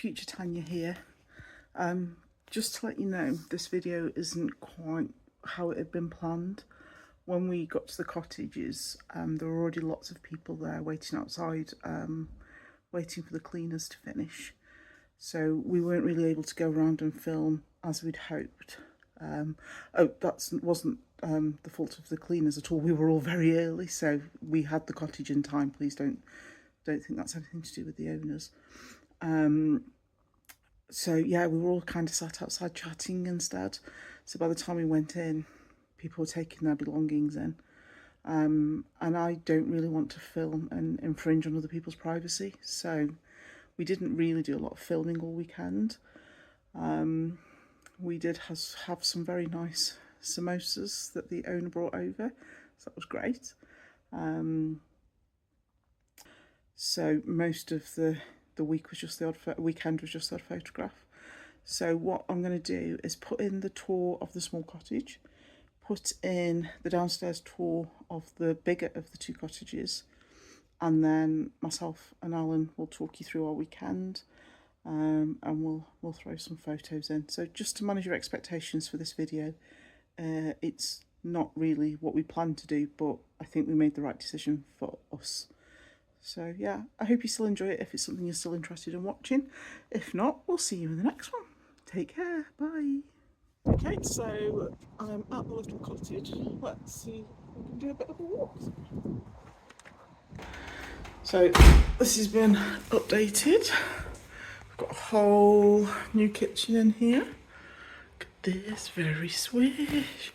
future Tanya here. Just to let you know, this video isn't quite how it had been planned. When we got to the cottages, there were already lots of people there waiting outside, waiting for the cleaners to finish. So we weren't really able to go around and film as we'd hoped. That wasn't the fault of the cleaners at all. We were all very early, so we had the cottage in time. Please don't think that's anything to do with the owners. So yeah, we were all kind of sat outside chatting instead. So by the time we went in, people were taking their belongings in. And I don't really want to film and infringe on other people's privacy. So we didn't really do a lot of filming all weekend. We did have some very nice samosas that the owner brought over. So that was great. So most of the week was just the odd weekend was just the odd photograph. So what I'm going to do is put in the tour of the small cottage, put in the downstairs tour of the bigger of the two cottages, and then myself and Alan will talk you through our weekend, and we'll throw some photos in. So just to manage your expectations for this video, it's not really what we planned to do, but I think we made the right decision for us. So yeah, I hope you still enjoy it if it's something you're still interested in watching. If not, we'll see you in the next one. Take care, bye. Okay, so I'm at the little cottage. Let's see if we can do a bit of a walk. So this has been updated. We've got a whole new kitchen in here. Look at this, very swish.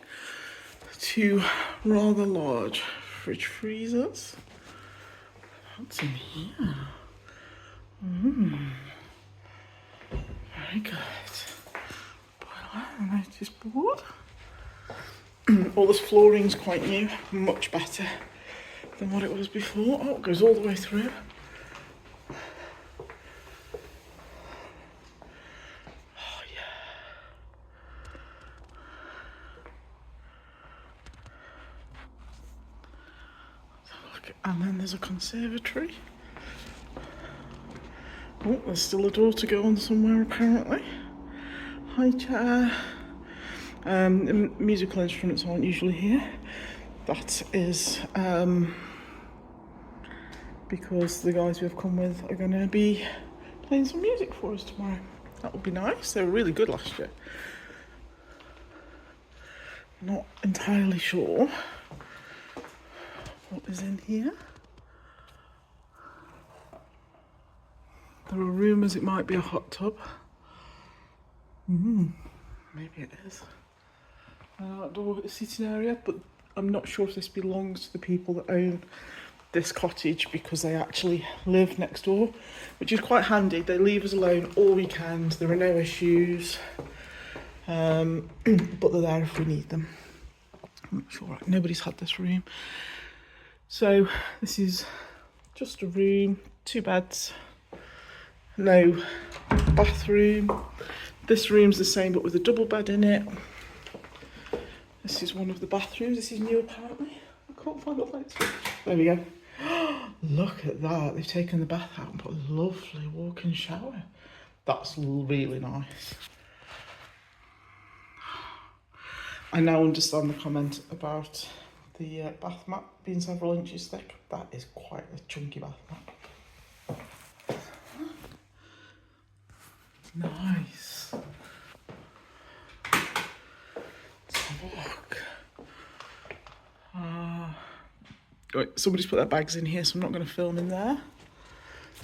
Two rather large fridge freezers. What's in here? Very good. Boiler and notice board. All this flooring's quite new, much better than what it was before. Oh, it goes all the way through. Oh yeah. Let's have a look. And then there's a conservatory. Oh, there's still a door to go on somewhere apparently. High chair. Musical instruments aren't usually here. That is because the guys we've come with are going to be playing some music for us tomorrow. That would be nice. They were really good last year. Not entirely sure what is in here. There are rumours it might be a hot tub. Maybe it is. An outdoor sitting area, but I'm not sure if this belongs to the people that own this cottage because they actually live next door, which is quite handy. They leave us alone all weekend. There are no issues, but they're there if we need them. I'm not sure. Nobody's had this room. So this is just a room, 2 beds. No bathroom. This room's the same but with a double bed in it. This is one of the bathrooms. This is new apparently. I can't find the lights. There we go. Look at that. They've taken the bath out and put a lovely walk-in shower. That's really nice. I now understand the comment about the bath mat being several inches thick. That is quite a chunky bath mat. Nice. Let's have a look. Right, somebody's put their bags in here, so I'm not going to film in there.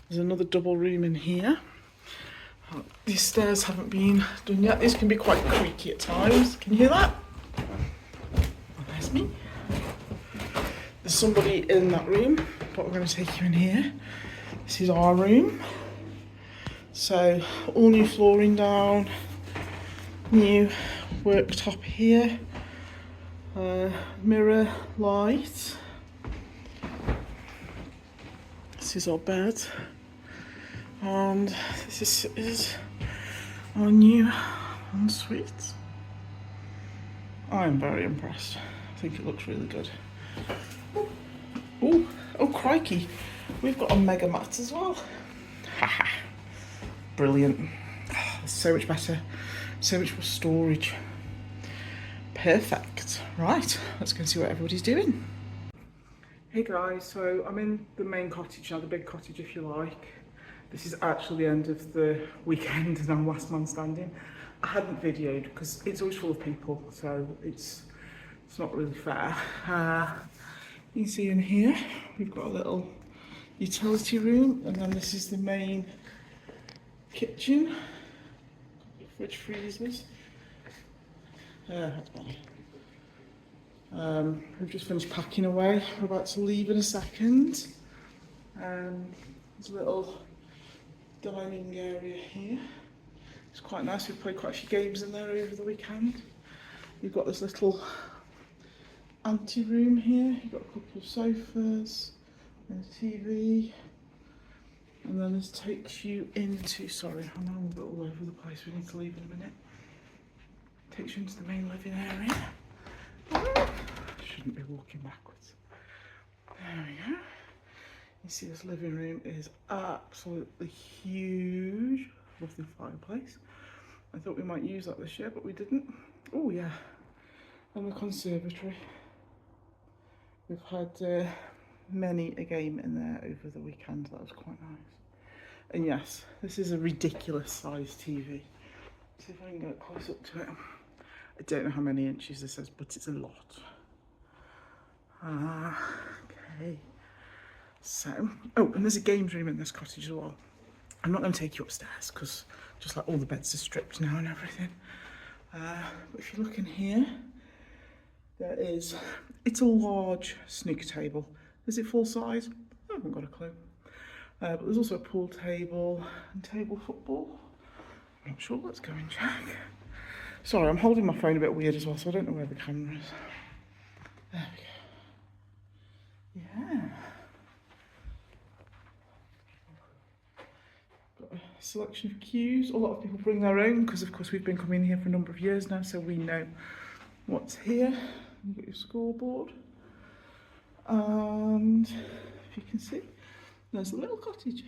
There's another double room in here. These stairs haven't been done yet. These can be quite creaky at times. Can you hear that? Oh, there's me. There's somebody in that room, but we're going to take you in here. This is our room. So all new flooring down, new worktop here, mirror light. This is our bed, and this is our new ensuite. I'm very impressed. I think it looks really good. Oh crikey, we've got a mega mat as well. Haha. brilliant. It's so much better, so much more storage. Perfect. Right, let's go and see what everybody's doing. Hey guys, so I'm in the main cottage now, the big cottage if you like. This is actually the end of the weekend and I'm last man standing. I hadn't videoed because it's always full of people, so it's not really fair. You can see in here, we've got a little utility room, and then this is the main kitchen. Fridge freezers. That's better. We've just finished packing away. We're about to leave in a second. There's a little dining area here. It's quite nice. We've played quite a few games in there over the weekend. You've got this little ante room here. You've got a couple of sofas and a TV. And then this takes you into, sorry, I know I'm a bit all over the place. We need to leave in a minute. Takes you into the main living area. Shouldn't be walking backwards. There we go. You see this living room is absolutely huge. Lovely fireplace. I thought we might use that this year, but we didn't. Oh yeah. And the conservatory. We've had many a game in there over the weekend. That was quite nice. And yes, this is a ridiculous sized TV. See if I can get close up to it. I don't know how many inches this is, but it's a lot. Okay. So, oh, and there's a games room in this cottage as well. I'm not going to take you upstairs because just like all the beds are stripped now and everything. But if you look in here, it's a large snooker table. Is it full size? I haven't got a clue. But there's also a pool table and table football. I'm not sure, let's go and check. Sorry, I'm holding my phone a bit weird as well, so I don't know where the camera is. There we go. Yeah. Got a selection of cues. A lot of people bring their own because, of course, we've been coming here for a number of years now, so we know what's here. You've got your scoreboard. And if you can see, there's a little cottage.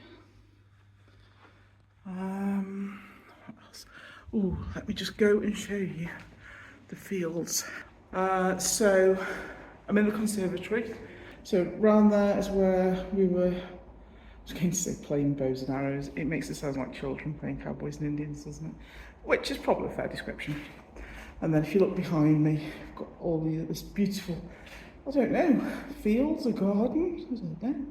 What else? Oh, let me just go and show you the fields. So I'm in the conservatory. So round there is where we were, I was going to say playing bows and arrows. It makes it sound like children playing cowboys and Indians, doesn't it? Which is probably a fair description. And then if you look behind me, you've got all this beautiful, I don't know, fields, a garden, I don't know.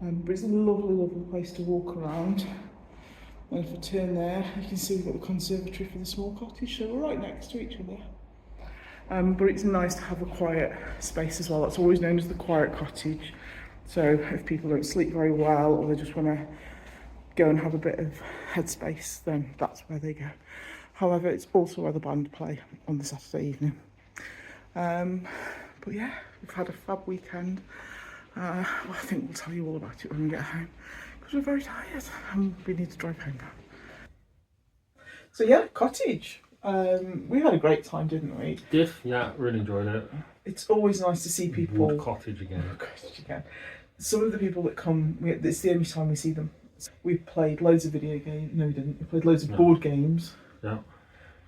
But it's a lovely, lovely place to walk around. And if I turn there, you can see we've got the conservatory for the small cottage, so we're right next to each other. But it's nice to have a quiet space as well. That's always known as the quiet cottage. So if people don't sleep very well or they just want to go and have a bit of headspace, then that's where they go. However, it's also where the band play on the Saturday evening. But yeah, we've had a fab weekend. Well, I think we'll tell you all about it when we get home because we're very tired and we need to drive home now. So yeah, cottage. We had a great time, didn't we? Did, yeah, really enjoyed it. It's always nice to see people. Wood cottage again. Cottage again. Some of the people that come, it's the only time we see them. We played loads of video games. No, we didn't. We played loads of board games. Yeah.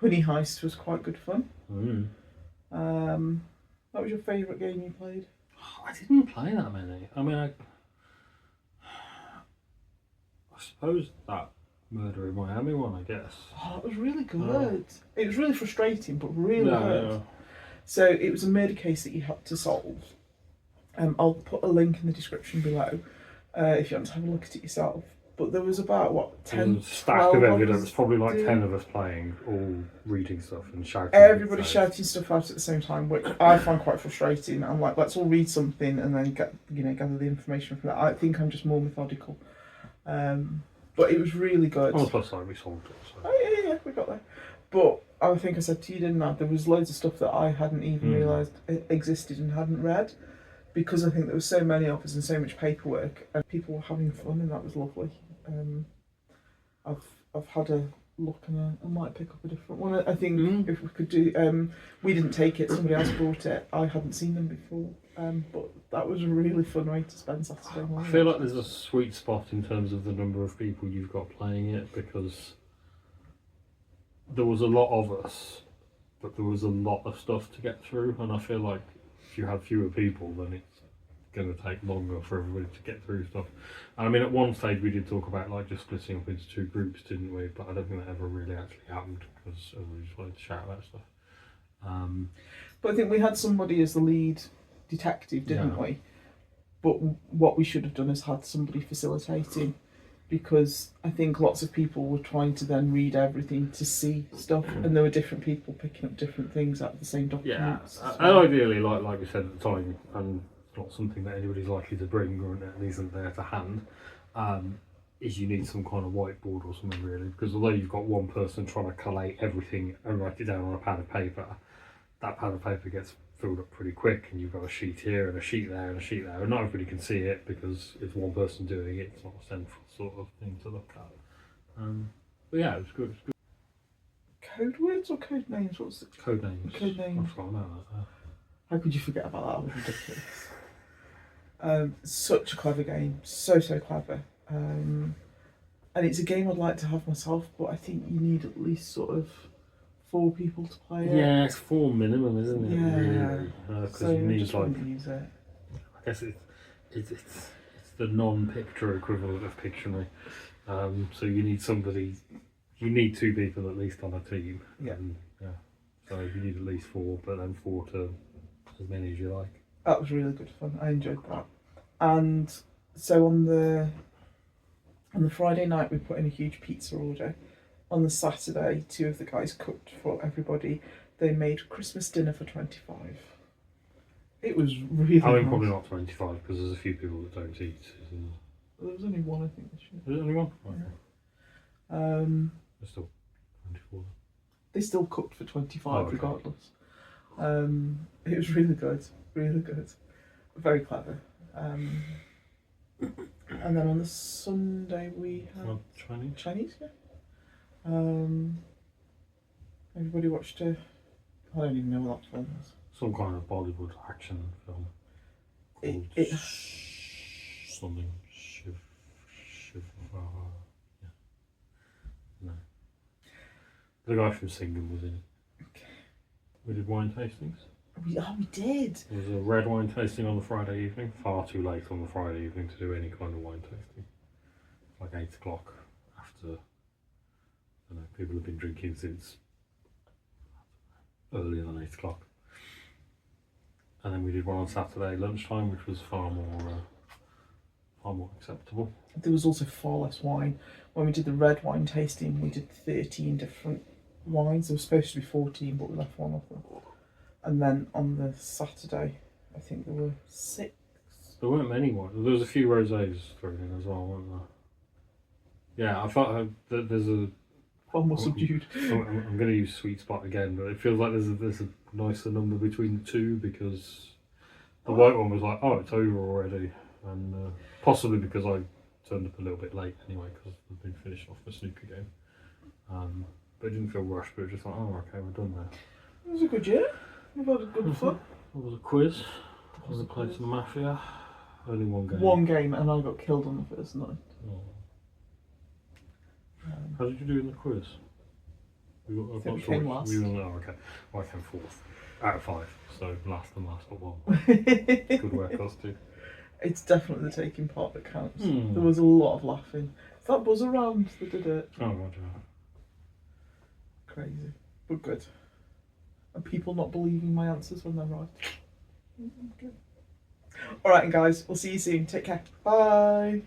Honey Heist was quite good fun. Mm. What was your favourite game you played? I didn't play that many. I mean, I suppose that Murder in Miami one, I guess. Oh, it was really good. It was really frustrating, but really good. Yeah. So it was a murder case that you had to solve. I'll put a link in the description below if you want to have a look at it yourself. But there was about, what, 10, stack of evidence, us probably like doing. 10 of us playing, all reading stuff and shouting. Everybody shouting stuff out at the same time, which I find quite frustrating. I'm like, let's all read something and then gather the information from that. I think I'm just more methodical. But it was really good. On the plus side, we solved it. So. Oh yeah, we got there. But I think I said to you, didn't I? There was loads of stuff that I hadn't even realised existed and hadn't read, because I think there were so many of us and so much paperwork, and people were having fun, and that was lovely. I've had look and I might pick up a different one. I think if we could do, we didn't take it, somebody else brought it. I hadn't seen them before, but that was a really fun way to spend Saturday morning. I feel like there's a sweet spot in terms of the number of people you've got playing it, because there was a lot of us, but there was a lot of stuff to get through, and I feel like if you have fewer people, then it's going to take longer for everybody to get through stuff. And I mean, at one stage we did talk about like just splitting up into 2 groups, didn't we? But I don't think that ever really actually happened because everybody just wanted to shout about stuff. But I think we had somebody as the lead detective, didn't we? But what we should have done is had somebody facilitating, because I think lots of people were trying to then read everything to see stuff, and there were different people picking up different things out of the same documents. Yeah, and ideally, like we said at the time, and not something that anybody's likely to bring or at least isn't there to hand, is you need some kind of whiteboard or something, really, because although you've got one person trying to collate everything and write it down on a pad of paper, that pad of paper gets filled up pretty quick, and you've got a sheet here and a sheet there and a sheet there, and not everybody can see it because it's one person doing it. It's not a central sort of thing to look at. But yeah, it was good. Code words or code names? What's it? Code names. Code names. I forgot about that. How could you forget about that? It was ridiculous. Such a clever game, so clever, and it's a game I'd like to have myself, but I think you need at least sort of 4 people to play it. Yeah, it's 4 minimum, isn't it? Yeah. Really? Because So you need just like, use it. I guess it's the non-picture equivalent of Pictionary. So you need somebody. You need 2 people at least on a team. Yeah. So you need at least 4, but then 4 to as many as you like. That was really good fun. I enjoyed that. And so on the Friday night we put in a huge pizza order. On the Saturday, 2 of the guys cooked for everybody. They made Christmas dinner for 25. It was really I mean, nice. probably not 25 because there's a few people that don't eat. There was only 1, I think, this year. Is it only 1? Okay. There's still 24. They still cooked for 25 Oh, okay. regardless. It was really good, very clever. And then on the Sunday we had Chinese, yeah. Everybody watched I don't even know what that film was. Some kind of Bollywood action film. It Something Shiv. Yeah. No. The guy from Singing was in it. Okay. We did wine tastings. We did. There was a red wine tasting on the Friday evening. Far too late on the Friday evening to do any kind of wine tasting. Like 8 o'clock after. I don't know, people have been drinking since earlier than 8 o'clock. And then we did one on Saturday lunchtime, which was far more acceptable. There was also far less wine. When we did the red wine tasting, we did 13 different wines. There was supposed to be 14, but we left 1 of them. And then on the Saturday, I think there were 6. There weren't many wines. There was a few rosés thrown in as well, weren't there? Yeah, I thought that there's a. Far more subdued. I'm going to use sweet spot again, but it feels like there's a nicer number between the 2, because the white one was like, oh, it's over already, and possibly because I turned up a little bit late anyway, because I've been finishing off the snooker game. But it didn't feel rushed, but it was just like, oh, okay, we're done now. It was a good year. We've had a good fun. There was a quiz. I was playing some Mafia. Only 1 game. 1 game, and I got killed on the first night. Oh. How did you do in the quiz? I think we came last. Okay. Well, I came 4th out of 5, so last and last but 1. Good work, us 2. It's definitely the taking part that counts. There was a lot of laughing. It's that buzz around that did it. Oh, Roger. Crazy, but good. And people not believing my answers when they're right. Good. Alright, guys, we'll see you soon. Take care. Bye.